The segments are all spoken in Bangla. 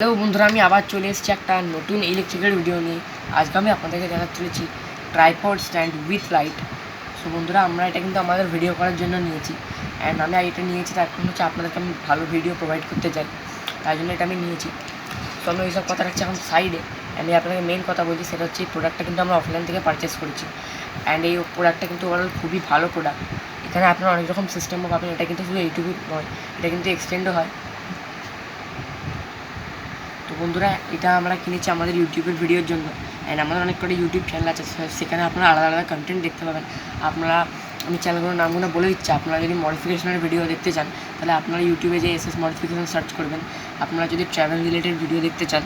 হ্যালো বন্ধুরা, আমি আবার চলে এসেছি একটা নতুন ইলেকট্রিক্যাল ভিডিও নিয়ে। আজকে আমি আপনাদেরকে দেখাতে চলেছি tripod stand with light. So বন্ধুরা, আমরা এটা কিন্তু আমাদের ভিডিও করার জন্য নিয়েছি। অ্যান্ড আমি এটা নিয়েছি তার কারণ হচ্ছে আপনাদেরকে আমি ভালো ভিডিও প্রোভাইড করতে চাই, তাই জন্য এটা আমি নিয়েছি। সো আমি এইসব কথা রাখছি এখন সাইডে। আমি আপনাকে মেন কথা বলছি, সেটা হচ্ছে এই প্রোডাক্টটা কিন্তু আমরা অফলাইন থেকে পারচেস করেছি। অ্যান্ড এই প্রোডাক্টটা কিন্তু ওভারঅল খুবই ভালো প্রোডাক্ট। এখানে আপনারা অনেক রকম সিস্টেমও পাবেন। এটা কিন্তু শুধু এইটুকু নয়, এটা কিন্তু এক্সটেন্ডও হয়। তো বন্ধুরা, এটা আমরা কিনেছি আমাদের ইউটিউবের ভিডিওর জন্য। অ্যান্ড আমাদের অনেক কটা ইউটিউব চ্যানেল আছে, সেখানে আপনারা আলাদা আলাদা কন্টেন্ট দেখতে পাবেন। আমি চ্যানেলগুলোর নামগুলো বলে দিচ্ছি। আপনারা যদি মডিফিকেশনের ভিডিও দেখতে চান, তাহলে আপনারা ইউটিউবে যে এসএস মডিফিকেশন সার্চ করবেন। আপনারা যদি ট্রাভেল রিলেটেড ভিডিও দেখতে চান,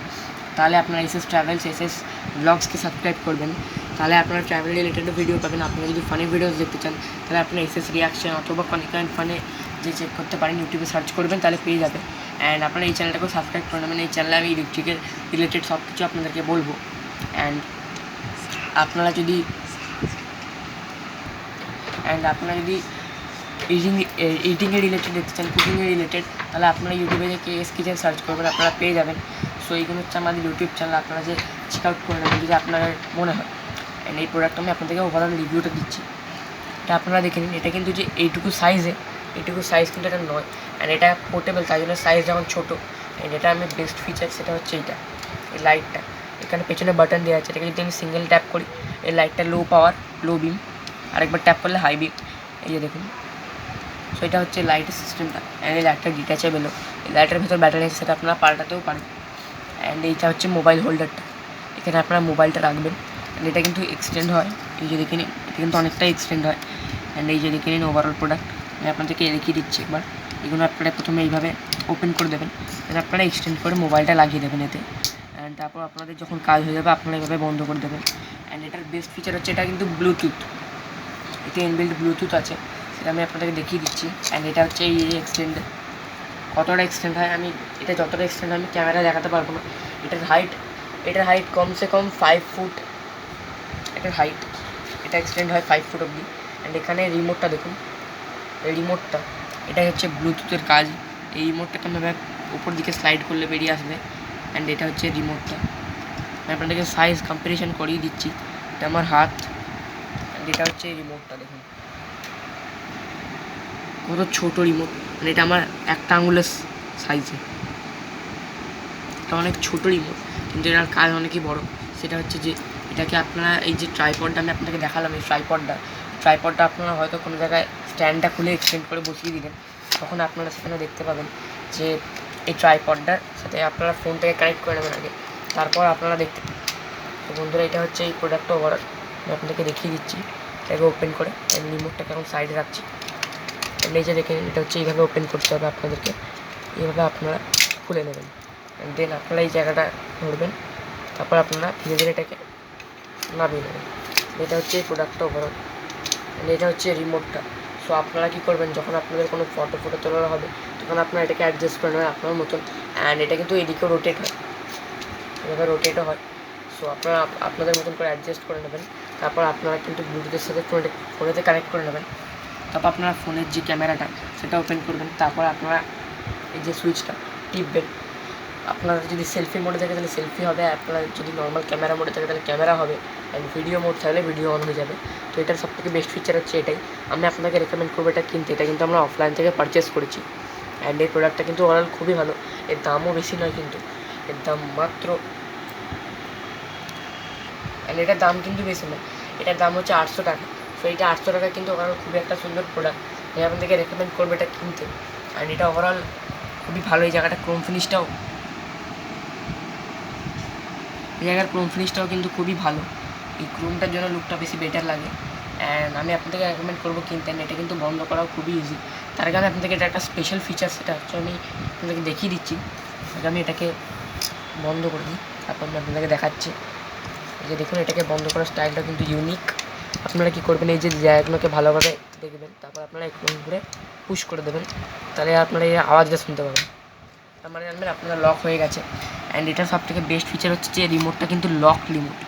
তাহলে আপনারা এসএস ট্রাভেলস, এসএস ব্লগসকে সাবস্ক্রাইব করবেন, তাহলে আপনারা ট্রাভেল রিলেটেড ভিডিও পাবেন। আপনারা যদি ফানি ভিডিওস দেখতে চান, তাহলে আপনারা এসএস রিয়াকশন অথবা কনিকা অ্যান্ড ফানে যে চেক করতে পারেন, ইউটিউবে সার্চ করবেন, তাহলে পেয়ে যাবে। অ্যান্ড আপনারা এই চ্যানেলটাকেও সাবস্ক্রাইব করে নেবেন। এই চ্যানেলে আমি ইলেকট্রিকের রিলেটেড সব কিছু আপনাদেরকে বলবো। অ্যান্ড আপনারা যদি ইটিংয়ে রিলেটেড দেখতে চান, কুকিংয়ে রিলেটেড, তাহলে আপনারা ইউটিউবে যে KS কিচেন সার্চ করবেন, আপনারা পেয়ে যাবেন। সো এইগুলো হচ্ছে আমাদের ইউটিউব চ্যানেল। আপনারা যে চেক আউট করে নেবেন যদি আপনার মনে হয়। অ্যান্ড এই প্রোডাক্ট আমি আপনাদেরকে ওভারঅল রিভিউটা দিচ্ছি। এটা আপনারা দেখে নিন। এটা কিন্তু যে এইটুকু সাইজ কিন্তু এটা নয়। অ্যান্ড এটা পোর্টেবল, তাই জন্য সাইজ যেমন ছোটো। অ্যান্ড এটা আমি বেস্ট ফিচার সেটা হচ্ছে এইটা, এই লাইটটা। এখানে পেছনে বাটন দেওয়া আছে। এটাকে যদি আমি সিঙ্গেল ট্যাপ করি, এই লাইটটা লো পাওয়ার, লো বিম। আরেকবার ট্যাপ করলে হাই বিম। এই যে দেখুন। সো এটা হচ্ছে লাইটের সিস্টেমটা। অ্যান্ড এই লাইটটা ডিট্যাচেবলও। এই লাইটের ভেতর ব্যাটারি আছে, সেটা আপনারা পাল্টাতেও পারেন। অ্যান্ড এইটা হচ্ছে মোবাইল হোল্ডারটা। এখানে আপনারা মোবাইলটা রাখবেন। অ্যান্ড এটা কিন্তু এক্সটেন্ড হয়। এই যে দেখে নিন, এটা কিন্তু অনেকটাই এক্সটেন্ড হয়। অ্যান্ড এই যে দেখে নিন ওভারঅল প্রোডাক্ট। আমি আপনাদেরকে দেখিয়ে দিচ্ছি একবার। এগুলো আপনারা প্রথমে এইভাবে ওপেন করে দেবেন, দেন আপনারা এক্সটেন্ড করে মোবাইলটা লাগিয়ে দেবেন এতে। অ্যান্ড তারপর আপনাদের যখন কাজ হয়ে যাবে, আপনারা এইভাবে বন্ধ করে দেবেন। অ্যান্ড এটার বেস্ট ফিচার হচ্ছে এটা কিন্তু ব্লুটুথ। এতে ইনবিল্ট ব্লুটুথ আছে, সেটা আমি আপনাদেরকে দেখিয়ে দিচ্ছি। অ্যান্ড এটা হচ্ছে এই এক্সটেন্ড। কতটা এক্সটেন্ড হয়, আমি এটা যতটা এক্সটেন্ড হয় আমি ক্যামেরা দেখাতে পারবো না। এটার হাইট কমসে কম 5 ফুট। এটার হাইট, এটা এক্সটেন্ড হয় 5 ফুট অবধি। অ্যান্ড এখানে রিমোটটা দেখুন। এই রিমোটটা, এটাই হচ্ছে ব্লুটুথের কাজ। এই রিমোটটাকে আমি উপর দিকে স্লাইড করলে বেরিয়ে আসবে। অ্যান্ড এটা হচ্ছে রিমোটটা। আমি আপনাদেরকে সাইজ কম্পারিজন করিয়ে দিচ্ছি। এটা আমার হাত। অ্যান্ড এটা হচ্ছে এই রিমোটটা দেখুন কত ছোটো রিমোট। মানে এটা আমার একটা আঙুলের সাইজে। এটা অনেক ছোটো রিমোট, কিন্তু এটার কাজ অনেকই বড়। সেটা হচ্ছে যে এটাকে আপনারা, এই যে ট্রাইপডটা আমি আপনাকে দেখালাম, এই ট্রাইপডটা আপনারা হয়তো কোনো জায়গায় স্ট্যান্ডটা খুলে এক্সটেন্ড করে বসিয়ে দিলেন, তখন আপনারা সেখানে দেখতে পাবেন যে এই ট্রাইপডটার সাথে আপনারা ফোনটাকে কানেক্ট করে নেবেন আগে, তারপর আপনারা দেখতে। তো বন্ধুরা, এটা হচ্ছে এই প্রোডাক্টটা ওভারঅল আমি আপনাদেরকে দেখিয়ে দিচ্ছি। এটাকে ওপেন করে রিমোটটাকে এখন সাইডে রাখছি। এই যে দেখে এটা হচ্ছে এইভাবে ওপেন করতে হবে আপনাদেরকে। এইভাবে আপনারা খুলে নেবেন। দেন আপনারা এই জায়গাটা ধরবেন, তারপর আপনারা ধীরে ধীরে এটাকে নামিয়ে নেবেন। এটা হচ্ছে এই প্রোডাক্টটা ওভারঅল। এটা হচ্ছে রিমোটটা। সো আপনারা কী করবেন, যখন আপনাদের কোনো ফটো তোলা হবে, তখন আপনারা এটাকে অ্যাডজাস্ট করে নেবেন আপনার মতন। অ্যান্ড এটা কিন্তু এদিকেও রোটেট হয়, এভাবে রোটেটও হয়। সো আপনারা আপনাদের মতন করে অ্যাডজাস্ট করে নেবেন। তারপর আপনারা কিন্তু ব্লুটুথের সাথে ফোনেতে কানেক্ট করে নেবেন। তারপর আপনারা ফোনের যে ক্যামেরাটা, সেটা ওপেন করবেন। তারপর আপনারা এই যে সুইচটা টিপবেন। আপনারা যদি সেলফি মোডে থাকে তাহলে সেলফি হবে, আপনারা যদি নর্মাল ক্যামেরা মোডে থাকে তাহলে ক্যামেরা হবে, অ্যান্ড ভিডিও মোড থাকলে ভিডিও অন হয়ে যাবে। তো এটার সবথেকে বেস্ট ফিচার হচ্ছে এটাই। আমি আপনাকে রেকমেন্ড করবো এটা কিনতে। এটা কিন্তু আমরা অফলাইন থেকে পারচেস করেছি। অ্যান্ড এই প্রোডাক্টটা কিন্তু ওভারঅল খুবই ভালো। এর দামও বেশি নয়, কিন্তু এর দাম মাত্র, অ্যান্ড এটার দাম কিন্তু বেশি নয়, এটার দাম হচ্ছে 800 টাকা। সো এইটা 800 টাকা কিন্তু ওভারঅল খুবই একটা সুন্দর প্রোডাক্ট। আমি আপনাদেরকে রেকমেন্ড করবো এটা কিনতে। অ্যান্ড এটা ওভারঅল খুবই ভালো। এই জায়গাটা ক্রোম ফিনিশটাও, এই জায়গার ক্রোম ফিনিশটাও কিন্তু খুবই ভালো। এই ক্রোমটার জন্য লুকটা বেশি বেটার লাগে। অ্যান্ড আমি আপনাদেরকে রেকমেন্ড করবো কিনতে। এটা কিন্তু বন্ধ করাও খুবই ইজি। তার আগে আমি আপনাদেরকে এটা একটা স্পেশাল ফিচার, সেটা হচ্ছে আমি আপনাদেরকে দেখিয়ে দিচ্ছি। আমি এটাকে বন্ধ করে দিই, তারপর আমি আপনাদেরকে দেখাচ্ছি। এই যে দেখুন, এটাকে বন্ধ করার স্টাইলটা কিন্তু ইউনিক। আপনারা কী করবেন, এই যে জায়গাগুলোকে ভালোভাবে দেখবেন, তারপর আপনারা একটু করে পুশ করে দেবেন, তাহলে আপনারা এই আওয়াজটা শুনতে পাবেন। তার মানে জানবেন আপনারা লক হয়ে গেছে। অ্যান্ড এটার সবথেকে বেস্ট ফিচার হচ্ছে যে রিমোটটা কিন্তু লক রিমোট।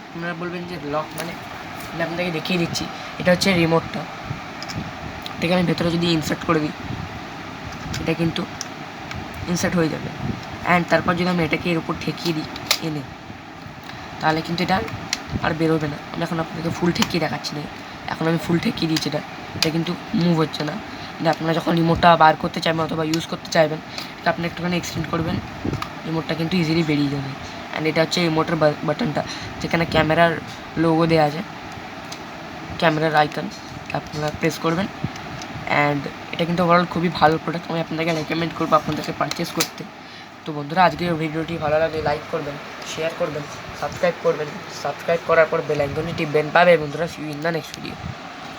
আপনারা বলবেন যে লক মানে, আমি আপনাদেরকে দেখিয়ে দিচ্ছি। এটা হচ্ছে রিমোটটা। এটাকে আমি ভেতরে যদি ইনসার্ট করে দিই, এটা কিন্তু ইনসার্ট হয়ে যাবে। অ্যান্ড তারপর যদি আমি এটাকে এর উপর ঠেকিয়ে দিই এনে, তাহলে কিন্তু এটা আর বেরোবে না। আমি এখন আপনাকে ফুল ঠেকিয়ে দেখাচ্ছি না, এখন আমি ফুল ঠেকিয়ে দিয়েছি, এটা কিন্তু মুভ হচ্ছে না। কিন্তু আপনারা যখন রিমোটটা বার করতে চাইবেন অথবা ইউজ করতে চাইবেন, এটা আপনি একটুখানি এক্সটেন্ড করবেন, রিমোটটা কিন্তু ইজিলি বেরিয়ে যাবে। অ্যান্ড এটা হচ্ছে রিমোটের বাটনটা, যেখানে ক্যামেরার লোগো দেওয়া আছে, ক্যামেরার আইকন আপনারা প্রেস করবেন। অ্যান্ড এটা কিন্তু ওভারঅল খুবই ভালো প্রোডাক্ট, আমি আপনাদেরকে রেকমেন্ড করবো আপনাদেরকে পারচেস করতে। তো বন্ধুরা, আজকের ভিডিওটি ভালো লাগলে লাইক করবেন, শেয়ার করবেন, সাবস্ক্রাইব করবেন, সাবস্ক্রাইব করার পর বেল আইকনটি টিপবেন। পাবে বন্ধুরা, see you in the next video.